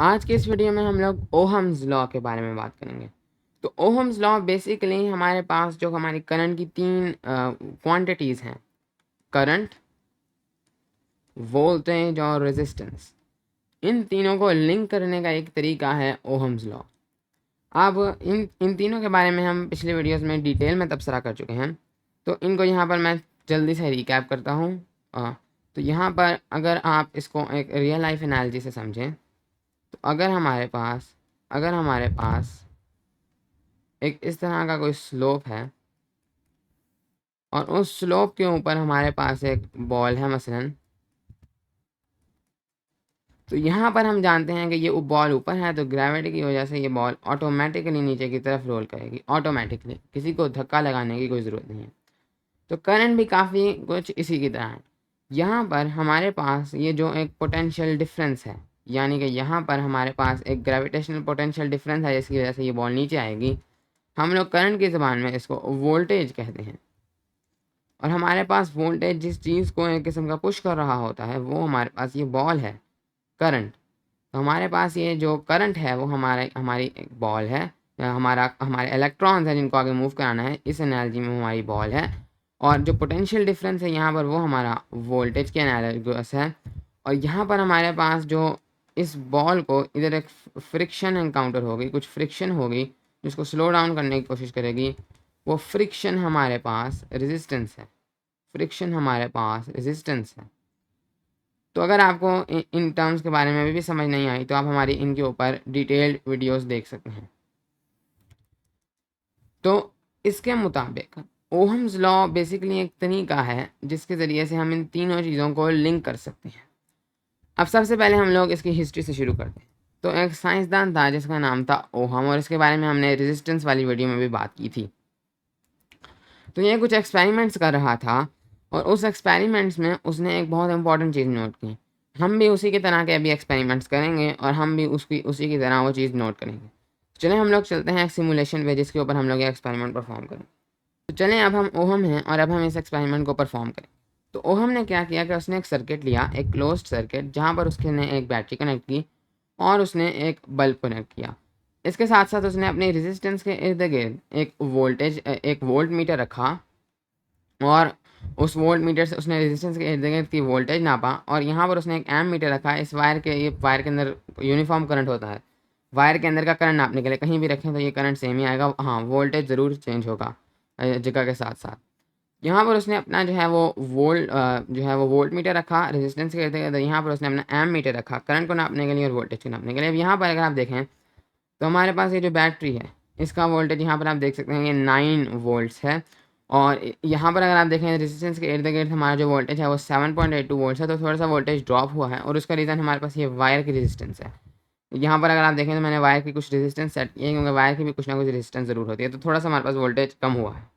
आज के इस वीडियो में हम लोग ओहम्स लॉ के बारे में बात करेंगे। तो ओहम्स लॉ बेसिकली हमारे पास जो हमारी करंट की तीन क्वांटिटीज़ हैं, करंट, वोल्टेज और रेजिस्टेंस, इन तीनों को लिंक करने का एक तरीका है ओहम्स लॉ। अब इन इन तीनों के बारे में हम पिछले वीडियोस में डिटेल में तबसरा कर चुके हैं, तो इनको यहाँ पर मैं जल्दी से रिकैप करता हूँ। तो यहाँ पर अगर आप इसको एक रियल लाइफ एनालॉजी से समझें, तो अगर हमारे पास एक इस तरह का कोई स्लोप है और उस स्लोप के ऊपर हमारे पास एक बॉल है मसलन, तो यहाँ पर हम जानते हैं कि ये बॉल ऊपर है, तो ग्रेविटी की वजह से ये बॉल ऑटोमेटिकली नीचे की तरफ रोल करेगी, ऑटोमेटिकली, किसी को धक्का लगाने की कोई ज़रूरत नहीं है। तो करंट भी काफ़ी कुछ इसी की तरह है। यहाँ पर हमारे पास ये जो एक पोटेंशियल डिफरेंस है, यानी कि यहाँ पर हमारे पास एक ग्रेविटेशनल पोटेंशियल डिफरेंस है जिसकी वजह से ये बॉल नीचे आएगी। हम लोग करंट की ज़बान में इसको वोल्टेज कहते हैं। और हमारे पास वोल्टेज जिस चीज़ को एक किस्म का पुश कर रहा होता है, वो हमारे पास ये बॉल है, करंट। तो हमारे पास ये जो करंट है वो हमारी एक बॉल है, या हमारे इलेक्ट्रॉन्स हैं जिनको आगे मूव कराना है। इस एनालॉजी में हमारी बॉल है, और जो पोटेंशियल डिफरेंस है यहाँ पर वो हमारा वोल्टेज के एनालॉगस है। और यहाँ पर हमारे पास जो इस बॉल को इधर एक फ्रिक्शन एनकाउंटर होगी, कुछ फ्रिक्शन होगी जिसको स्लो डाउन करने की कोशिश करेगी। वो फ्रिक्शन हमारे पास रेजिस्टेंस है, फ्रिक्शन हमारे पास रेजिस्टेंस है। तो अगर आपको इन टर्म्स के बारे में अभी भी समझ नहीं आई, तो आप हमारी इनके ऊपर डिटेल्ड वीडियोस देख सकते हैं। तो इसके मुताबिक ओहम्स लॉ बेसिकली एक तरीका है जिसके ज़रिए से हम इन तीनों चीज़ों को लिंक कर सकते हैं। अब सबसे पहले हम लोग इसकी हिस्ट्री से शुरू करते हैं। तो एक साइंसदान था जिसका नाम था ओहम, और इसके बारे में हमने रेजिस्टेंस वाली वीडियो में भी बात की थी। तो ये कुछ एक्सपेरिमेंट्स कर रहा था, और उस एक्सपेरिमेंट्स में उसने एक बहुत इंपॉर्टेंट चीज़ नोट की। हम भी उसी की तरह के अभी एक्सपेरिमेंट्स करेंगे, और हम भी उसी की तरह वो चीज़ नोट करेंगे। चलें हम लोग चलते हैं एक सिमुलेशन पे जिसके ऊपर हम लोग ये एक्सपेरिमेंट परफॉर्म करें। तो चलें, अब हम ओहम हैं और अब हम इस एक्सपेरिमेंट को परफॉर्म करें। तो ओहम ने क्या किया कि उसने एक सर्किट लिया, एक क्लोज्ड सर्किट, जहाँ पर उसने एक बैटरी कनेक्ट की और उसने एक बल्ब कनेक्ट किया। इसके साथ साथ उसने अपने रेजिस्टेंस के इर्द गिर्द एक वोल्ट मीटर रखा, और उस वोल्ट मीटर से उसने रेजिस्टेंस के इर्द गिर्द की वोल्टेज नापा। और यहाँ पर उसने एक एम मीटर रखा। इस वायर के अंदर यूनिफॉर्म करंट होता है। वायर के अंदर का करंट नापने के लिए कहीं भी रखें तो ये करंट सेम ही आएगा। हाँ, वोल्टेज ज़रूर चेंज होगा जगह के साथ साथ। यहाँ पर उसने अपना जो है वो वोल्ट मीटर रखा रेजिस्टेंस के इर्द गिर्द। यहाँ पर उसने अपना एम मीटर रखा करंट को नापने के लिए और वोल्टेज को नापने के लिए। अब यहाँ पर अगर आप देखें तो हमारे पास ये जो बैटरी है, इसका वोल्टेज यहाँ पर आप देख सकते हैं ये 9 वोल्ट्स है। और यहाँ पर अगर आप देखें रेजिस्टेंस के इर्द गिर्द हमारा जो वोल्टेज है वो 7.82 वोल्ट्स है। तो थोड़ा सा वोल्टेज ड्रॉप हुआ है, और उसका रीज़न हमारे पास ये वायर की रेजिस्टेंस है। यहाँ पर अगर आप देखें तो मैंने वायर की कुछ रेजिस्टेंस सेट की है, क्योंकि वायर की भी कुछ ना कुछ रेजिस्टेंस ज़रूर होती है। तो थोड़ा सा हमारे पास वोल्टेज कम हुआ है।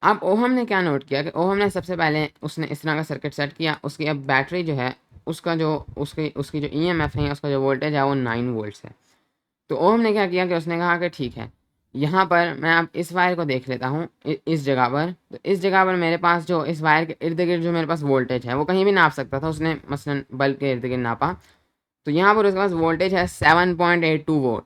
अब ओहम ने क्या नोट किया कि ओहम ने सबसे पहले उसने इस तरह का सर्किट सेट किया। उसकी अब बैटरी जो है उसका जो उसकी जो ईएमएफ है, उसका जो वोल्टेज है वो 9 वोल्ट्स है। तो ओम ने क्या किया कि उसने कहा कि ठीक है, यहाँ पर मैं अब इस वायर को देख लेता हूँ इस जगह पर। तो इस जगह पर मेरे पास जो इस वायर के इर्द गिर्द जो मेरे पास वोल्टेज है वो कहीं भी नाप सकता था। उसने मसलन बल्ब के इर्द गिर्द नापा, तो यहाँ पर उसके पास वोल्टेज है 7.82 वोल्ट,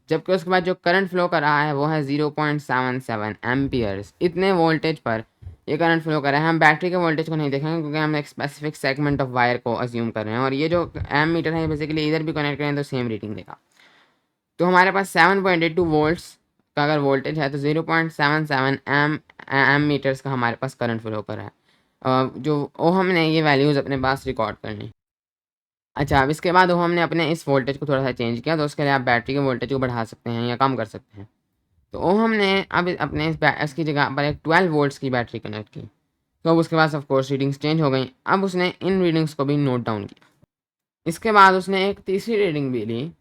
जबकि उसके बाद जो करंट फ्लो कर रहा है वो है 0.77 एम्पियर्स। इतने वोल्टेज पर ये करंट फ्लो कर रहा है। हम बैटरी के वोल्टेज को नहीं देखेंगे क्योंकि हम एक स्पेसिफिक सेगमेंट ऑफ वायर को अज्यूम कर रहे हैं, और ये जो एम मीटर है बेसिकली इधर भी कनेक्ट करें तो सेम रीडिंग देगा। तो हमारे पास 7.82 वोल्ट्स का अगर वोल्टेज है तो 0.77 एम मीटर्स का हमारे पास करंट फ्लो कर रहा है। जो ओहम ने ये वैल्यूज़ अपने पास रिकॉर्ड करनी। अच्छा, अब इसके बाद हमने अपने इस वोल्टेज को थोड़ा सा चेंज किया, तो उसके लिए आप बैटरी के वोल्टेज को बढ़ा सकते हैं या कम कर सकते हैं। तो हमने अब अपने इसकी जगह पर एक 12 वोल्ट्स की बैटरी कनेक्ट की। तो अब उसके बाद ऑफ कोर्स रीडिंग्स चेंज हो गई। अब उसने इन रीडिंग्स को भी नोट डाउन किया। इसके बाद उसने एक तीसरी रीडिंग भी ली,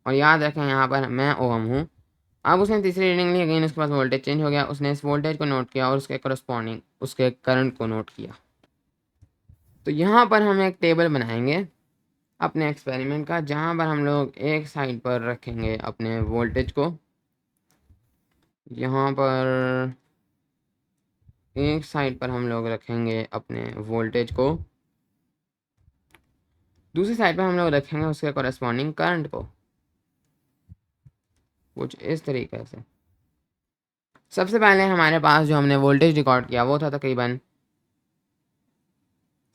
और याद रखें यहाँ पर मैं ओहम हूँ। अब उसने तीसरी रीडिंग ली, अगेन उसके पास वोल्टेज चेंज हो गया। उसने इस वोल्टेज को नोट किया और उसके करस्पॉन्डिंग उसके करंट को नोट किया। तो यहाँ पर हम एक टेबल बनाएंगे अपने एक्सपेरिमेंट का, जहाँ पर हम लोग एक साइड पर रखेंगे अपने वोल्टेज को, यहाँ पर एक साइड पर हम लोग रखेंगे अपने वोल्टेज को, दूसरी साइड पे हम लोग रखेंगे उसके कॉरेस्पॉन्डिंग करंट को कुछ इस तरीके से। सबसे पहले हमारे पास जो हमने वोल्टेज रिकॉर्ड किया वो था तकरीबन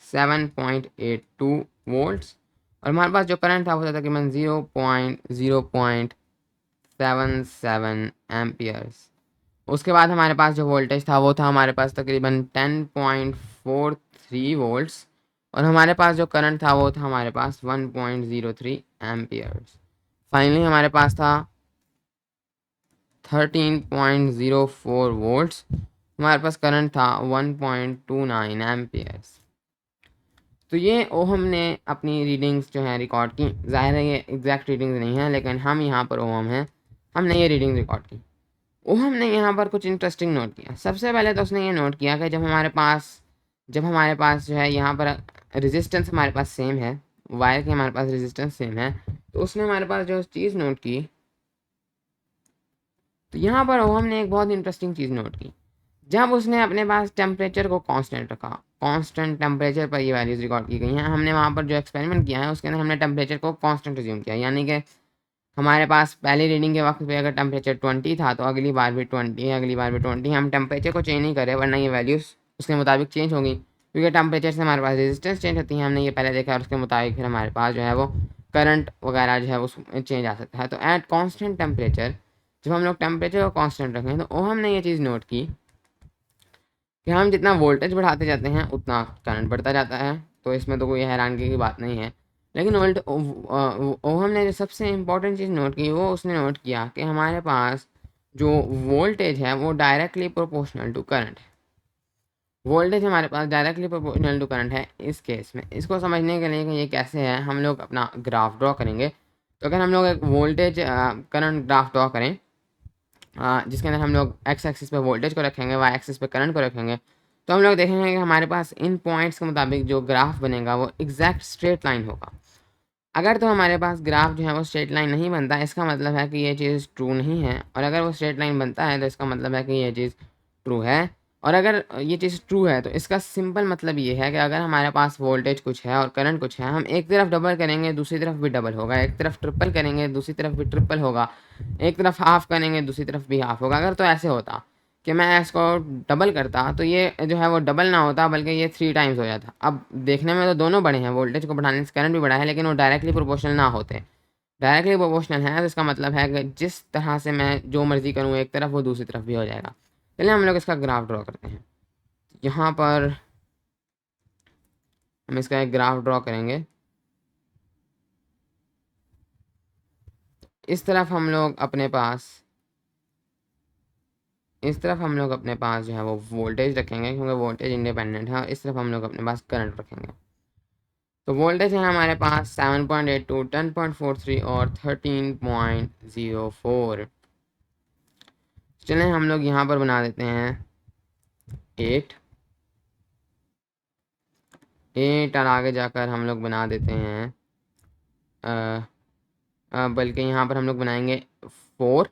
7.82 वोल्ट्स, और हमारे पास जो करंट था वो था तकरीबन 0.77 एम्पियर्स। उसके बाद हमारे पास जो वोल्टेज था वो था हमारे पास तकरीबन 10.43 वोल्ट्स, और हमारे पास जो करंट था वो था हमारे पास 1.03 एम्पियर्स। फाइनली हमारे पास था 13.04 वोल्ट्स, हमारे पास करंट था 1.29 एम्पियर्स। तो ये ओहम ने अपनी रीडिंग्स जो हैं रिकॉर्ड की। ज़ाहिर है ये एग्जैक्ट रीडिंग्स नहीं है, लेकिन हम यहाँ पर ओहम हैं, हमने ये रीडिंग रिकॉर्ड की। ओहम ने यहाँ पर कुछ इंटरेस्टिंग नोट किया। सबसे पहले तो उसने ये नोट किया कि जब हमारे पास जो है यहाँ पर रेजिस्टेंस हमारे पास सेम है, वायर के हमारे पास रेजिस्टेंस सेम है, तो उसने हमारे पास जो चीज़ नोट की, तो यहाँ पर ओहम ने एक बहुत इंटरेस्टिंग चीज़ नोट की। जब उसने अपने पास टेम्परेचर को कांस्टेंट रखा, कांस्टेंट टेम्परेचर पर ये वैल्यूज़ रिकॉर्ड की गई हैं। हमने वहाँ पर जो एक्सपेरिमेंट किया है उसके अंदर हमने टेम्परेचर को कांस्टेंट रिज्यूम किया, यानी कि हमारे पास पहली रीडिंग के वक्त पे अगर टेम्परेचर 20 था तो अगली बार भी 20 है, अगली बार भी 20। हम टेम्परेचर को चेंज नहीं करें, वरना ये वैल्यूज़ उसके मुताबिक चेंज होगी, क्योंकि टेम्परेचर से हमारे पास रेजिस्टेंस चेंज होती है। हमने ये पहले देखा, और उसके मुताबिक फिर हमारे पास जो है वो करंट वगैरह जो है वो चेंज आ सकता है। तो एट कॉन्स्टेंट टेम्परेचर, जब हम लोग टेम्परेचर को कॉन्स्टेंट रखें, तो हमने ये चीज़ नोट की कि हम जितना वोल्टेज बढ़ाते जाते हैं उतना करंट बढ़ता जाता है। तो इसमें तो कोई हैरानगी की बात नहीं है। लेकिन ओहम ने जो सबसे इम्पोर्टेंट चीज़ नोट की वो उसने नोट किया कि हमारे पास जो वोल्टेज है वो डायरेक्टली प्रोपोर्शनल टू करंट है। वोल्टेज हमारे पास डायरेक्टली प्रोपोर्शनल टू करंट है। इस केस में इसको समझने के लिए कि ये कैसे है, हम लोग अपना ग्राफ ड्रॉ करेंगे। तो अगर हम लोग एक वोल्टेज करंट ग्राफ ड्रॉ करें, जिसके अंदर हम लोग एक्स एक्सिस पे वोल्टेज को रखेंगे, वाई एक्सिस पे करंट को रखेंगे, तो हम लोग देखेंगे कि हमारे पास इन पॉइंट्स के मुताबिक जो ग्राफ बनेगा वो एग्जैक्ट स्ट्रेट लाइन होगा। अगर तो हमारे पास ग्राफ जो है वो स्ट्रेट लाइन नहीं बनता, इसका मतलब है कि ये चीज़ ट्रू नहीं है, और अगर वो स्ट्रेट लाइन बनता है तो इसका मतलब है कि ये चीज़ ट्रू है। और अगर ये चीज़ ट्रू है तो इसका सिंपल मतलब ये है कि अगर हमारे पास वोल्टेज कुछ है और करंट कुछ है, हम एक तरफ डबल करेंगे दूसरी तरफ भी डबल होगा, एक तरफ ट्रिपल करेंगे दूसरी तरफ भी ट्रिपल होगा, एक तरफ हाफ करेंगे दूसरी तरफ भी हाफ होगा। अगर तो ऐसे होता कि मैं इसको डबल करता तो ये जो है वो डबल ना होता, बल्कि ये 3 टाइम्स हो जाता। अब देखने में तो दोनों बड़े हैं, वोल्टेज को बढ़ाने से करंट भी बढ़ा है, लेकिन वो डायरेक्टली प्रोपोर्शनल ना होते। डायरेक्टली प्रोपोर्शनल है तो इसका मतलब है कि जिस तरह से मैं जो मर्ज़ी करूँ एक तरफ, वो दूसरी तरफ भी हो जाएगा। चलिए हम लोग इसका ग्राफ ड्रॉ करते हैं। यहाँ पर हम इसका एक ग्राफ ड्रॉ करेंगे। इस तरफ हम लोग अपने पास जो है वो वोल्टेज रखेंगे, क्योंकि वोल्टेज इंडिपेंडेंट है, और इस तरफ हम लोग अपने पास करंट रखेंगे। तो वोल्टेज है हमारे पास 7.82, 10.43 और 13.04। चलें हम लोग यहाँ पर बना देते हैं 8 और आगे जाकर हम लोग बना देते हैं बल्कि यहाँ पर हम लोग बनाएंगे 4,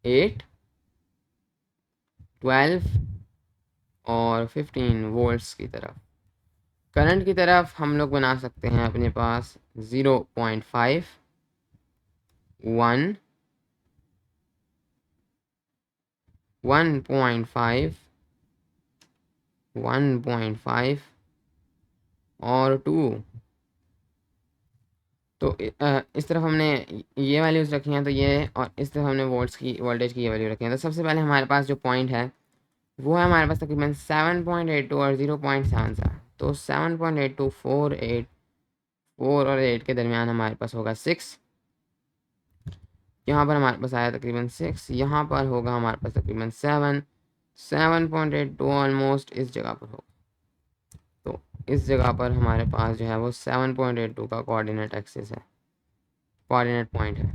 8, 12 और 15 वोल्ट्स की तरफ। करंट की तरफ हम लोग बना सकते हैं अपने पास 0.5, 1, 1.5, 1.5 और 2। तो इस तरफ हमने ये वैल्यूज़ रखी हैं, तो ये, और इस तरफ हमने वोल्टेज की ये वैल्यू रखी है। तो सबसे पहले हमारे पास जो पॉइंट है वो है हमारे पास तकरीबन 7.82 और 0.77। तो 7.82, 4 और 8 के दरमियान हमारे पास होगा 6। यहाँ पर हमारे पास आया तकरीबन 6, यहाँ पर होगा हमारे पास तकरीबन 7.82 ऑलमोस्ट इस जगह पर होगा। तो इस जगह पर हमारे पास जो है वो 7.82 का कोऑर्डिनेट एक्सिस है, कोऑर्डिनेट पॉइंट है,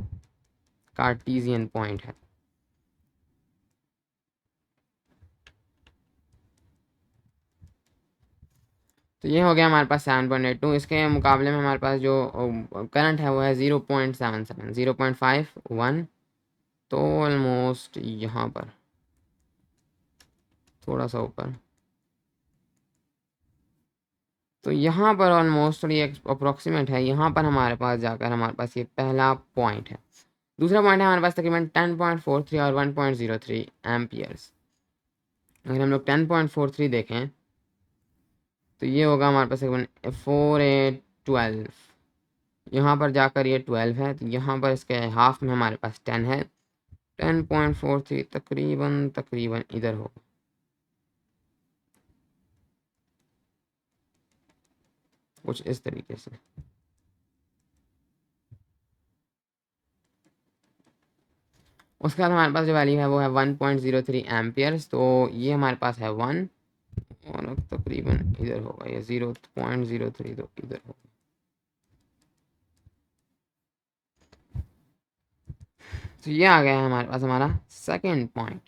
कार्टीजियन पॉइंट है। तो ये हो गया हमारे पास 7.82। इसके मुकाबले में हमारे पास जो करंट है वो है 0.77, 0.5, 1। तो ऑलमोस्ट यहाँ पर थोड़ा सा ऊपर तो यहाँ पर ऑलमोस्ट थोड़ी अप्रोक्सीमेट है, यहाँ पर हमारे पास जाकर हमारे पास ये पहला पॉइंट है। दूसरा पॉइंट है हमारे पास तकरीबन 10.43 और 1.03 एम्पियर्स। अगर हम लोग 10.43 देखें तो ये होगा हमारे पास तकरीबन 4 8 12, यहाँ पर जाकर ये 12 है, तो यहाँ पर इसके हाफ में हमारे पास 10 है। 10.43 तकरीबन तकरीबन इधर होगा, कुछ इस तरीके से। उसके बाद हमारे पास जो वैल्यू है वो है 1.03 एम्पियर्स, तो ये हमारे पास है 1 और तकरीबन इधर होगा ये 0.03, तो इधर होगा। तो ये आ गया है हमारे पास हमारा सेकेंड पॉइंट।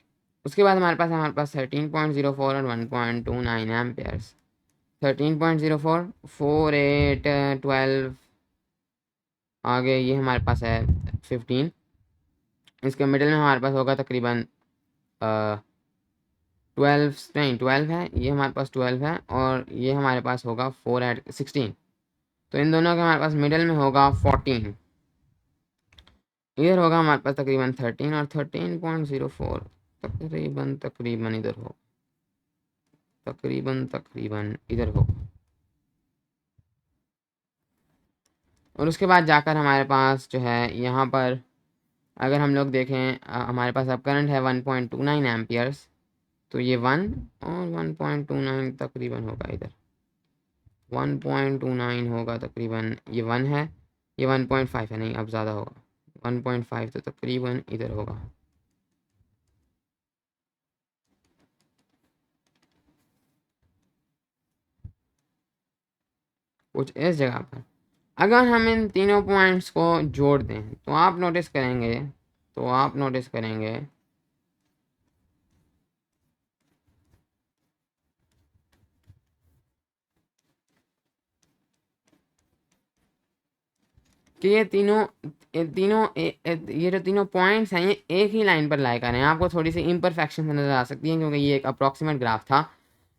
उसके बाद हमारे पास 13.04 और 1.29 एम्पियर्स। 13.04 4 8 12, आगे ये हमारे पास है 15, इसके मिडिल में हमारे पास होगा तकरीबन 12 नहीं 12 है, ये हमारे पास 12 है और ये हमारे पास होगा 4 8 16, तो इन दोनों के हमारे पास मिडिल में होगा 14, इधर होगा हमारे पास तकरीबन 13 और 13.04 तकरीबन तकरीबन इधर हो, तकरीबन तकरीबन इधर हो। और उसके बाद जाकर हमारे पास जो है यहाँ पर अगर हम लोग देखें हमारे पास अब करंट है 1.29 एम्पियर्स, तो ये 1 और 1.29 तकरीबन होगा इधर, 1.29 होगा तकरीबन, ये 1 है, ये 1.5 है, नहीं अब ज़्यादा होगा 1.5, तो तकरीबन इधर होगा। कुछ इस जगह पर अगर हम इन तीनों पॉइंट्स को जोड़ दें तो आप नोटिस करेंगे, कि ये जो तीनों पॉइंट्स हैं ये एक ही लाइन पर लाई कर रहे हैं। आपको थोड़ी सी इम्परफेक्शन नज़र आ सकती है क्योंकि ये एक अप्रॉक्सीमेट ग्राफ था,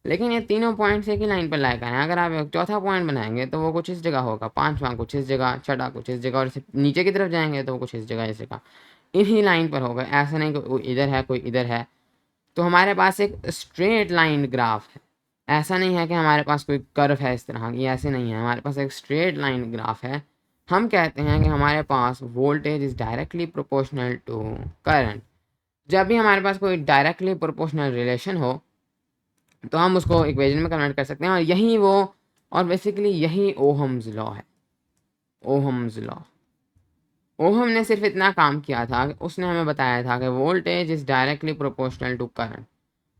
लेकिन ये तीनों पॉइंट्स एक ही लाइन पर लाई कर हैं। अगर आप एक चौथा पॉइंट बनाएंगे तो वो कुछ इस जगह होगा, पांचवा कुछ इस जगह, छठा कुछ इस जगह, और नीचे की तरफ जाएंगे तो वो कुछ इस जगह, इस जगह इन्हीं लाइन पर होगा। ऐसा नहीं कोई इधर है कोई इधर है। तो हमारे पास एक स्ट्रेट लाइन ग्राफ है, ऐसा नहीं है कि हमारे पास कोई कर्व है इस तरह की, ऐसे नहीं है, हमारे पास एक स्ट्रेट लाइन ग्राफ है। हम कहते हैं कि हमारे पास voltage is directly proportional to current. जब भी हमारे पास कोई डायरेक्टली प्रोपोर्शनल रिलेशन हो तो हम उसको इक्वेशन में कन्वर्ट कर सकते हैं, और यही वो, और बेसिकली यही ओहम्स लॉ है। ओहम्स लॉ, ओहम ने सिर्फ इतना काम किया था कि उसने हमें बताया था कि voltage is directly proportional to current.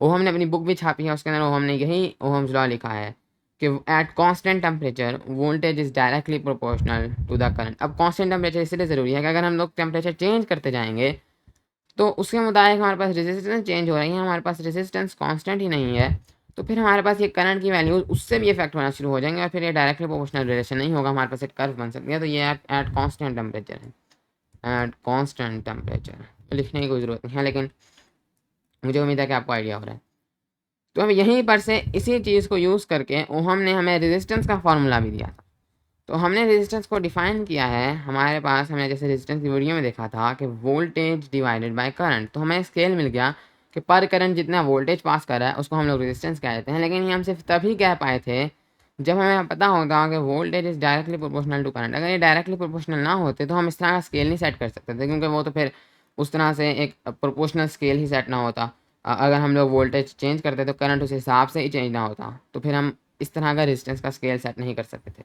Ohm ने अपनी बुक भी छापी है, उसके अंदर ओहम ने यही ओहम्स लॉ लिखा है कि at constant temperature voltage is directly proportional to the current. अब कांस्टेंट टेम्परेचर इसलिए ज़रूरी है कि अगर हम लोग टेम्परेचर चेंज करते जाएंगे तो उसके मुताबिक हमारे पास रेजिस्टेंस चेंज हो रही है, हमारे पास रेजिस्टेंस कांस्टेंट ही नहीं है, तो फिर हमारे पास ये करंट की वैल्यू उससे भी इफेक्ट होना शुरू हो जाएंगे और फिर ये डायरेक्टली प्रोपोर्शनल रिलेशन नहीं होगा, हमारे पास एक कर्व बन सकती है। तो ये एट कांस्टेंट टेम्परेचर है, एट कांस्टेंट टेम्परेचर लिखने की कोई ज़रूरत नहीं है, लेकिन मुझे उम्मीद है कि आपको आइडिया हो रहा है। तो हम यहीं पर से इसी चीज़ को यूज़ करके ओहम ने हमें रेजिस्टेंस का फॉर्मूला भी दिया था। तो हमने रेजिस्टेंस को डिफाइन किया है, हमारे पास हमने जैसे रेजिस्टेंस की वीडियो में देखा था कि वोल्टेज डिवाइडेड बाय करंट, तो हमें स्केल मिल गया कि पर करंट जितना वोल्टेज पास कर रहा है उसको हम लोग रेजिस्टेंस कह देते हैं। लेकिन ये हम सिर्फ तभी कह पाए थे जब हमें पता होता कि voltage is directly proportional to current. अगर ये डायरेक्टली प्रोपोर्शनल ना होते तो हम इस तरह का स्केल नहीं सेट कर सकते थे, क्योंकि वो तो फिर उस तरह से एक प्रोपोर्शनल स्केल ही सेट ना होता। अगर हम लोग वोल्टेज चेंज करते तो करंट उस हिसाब से ही चेंज ना होता, तो फिर हम इस तरह का रेजिस्टेंस का स्केल सेट नहीं कर सकते थे।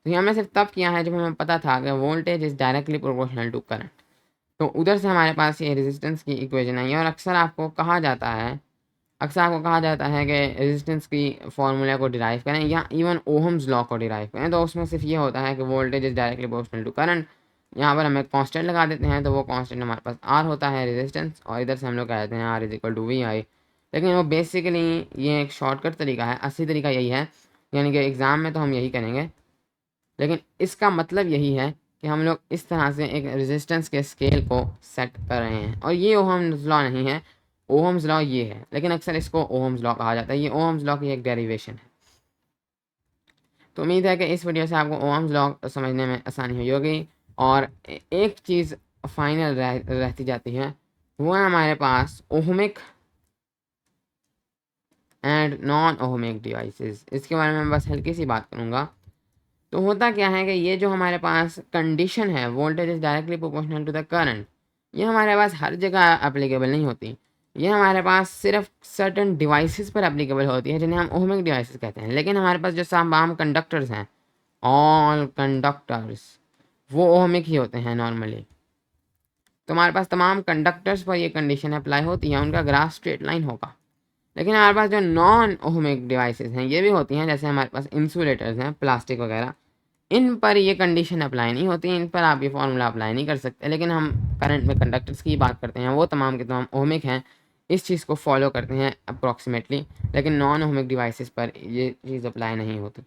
तो ये हमने सिर्फ तब किया है जब हमें पता था कि voltage is directly proportional to current. तो उधर से हमारे पास ये रेजिस्टेंस की इक्वेशन आई है, और अक्सर आपको कहा जाता है कि रेजिस्टेंस की फार्मूला को डिराइव करें या इवन ओहम्स लॉ को डिराइव करें, तो उसमें सिर्फ ये होता है कि voltage is directly proportional to current. यहाँ पर हमें कांस्टेंट लगा देते हैं, तो वो कांस्टेंट हमारे पास आर होता है रेजिस्टेंस, और इधर से हम लोग कहते हैं R is equal to V I. लेकिन वो बेसिकली ये एक शॉर्टकट तरीका है, असली तरीका यही है, यानी कि एग्ज़ाम में तो हम यही करेंगे, लेकिन इसका मतलब यही है कि हम लोग इस तरह से एक रेजिस्टेंस के स्केल को सेट कर रहे हैं। और ये ओहम्स लॉ नहीं है, ओहम्स लॉ ये है, लेकिन अक्सर इसको ओहम्स लॉ कहा जाता है। ये ओहम्स लॉ की एक डेरिवेशन है। तो उम्मीद है कि इस वीडियो से आपको ओहम्स लॉ समझने में आसानी हुई होगी। और एक चीज़ फाइनल रहती जाती है, वो है हमारे पास ohmic and non ohmic devices. इसके बारे में मैं बस हल्की सी बात करूँगा। तो होता क्या है कि ये जो हमारे पास कंडीशन है, voltage is directly proportional to the current, ये हमारे पास हर जगह एप्लीकेबल नहीं होती। ये हमारे पास सिर्फ सर्टन डिवाइसेस पर एप्लीकेबल होती है, जिन्हें हम ओहमिक डिवाइसेस कहते हैं। लेकिन हमारे पास जो तमाम कंडक्टर्स हैं, ऑल कंडक्टर्स, वो ओहमिक ही होते हैं नॉर्मली। तो हमारे पास तमाम कंडक्टर्स पर ये कंडीशन अप्लाई होती है, उनका ग्राफ स्ट्रेट लाइन होगा। लेकिन हमारे पास जो नॉन ओहमिक डिवाइसेस हैं ये भी होती हैं, जैसे हमारे पास इंसुलेटर्स हैं, प्लास्टिक वगैरह, इन पर ये कंडीशन अप्लाई नहीं होती, इन पर आप ये फार्मूला अप्लाई नहीं कर सकते। लेकिन हम करंट में कंडक्टर्स की बात करते हैं, वो तमाम के तमाम ओहमिक हैं, इस चीज़ को फॉलो करते हैं अप्रॉक्सीमेटली। लेकिन नॉन ओहमिक डिवाइसेस पर ये चीज़ अप्लाई नहीं होती।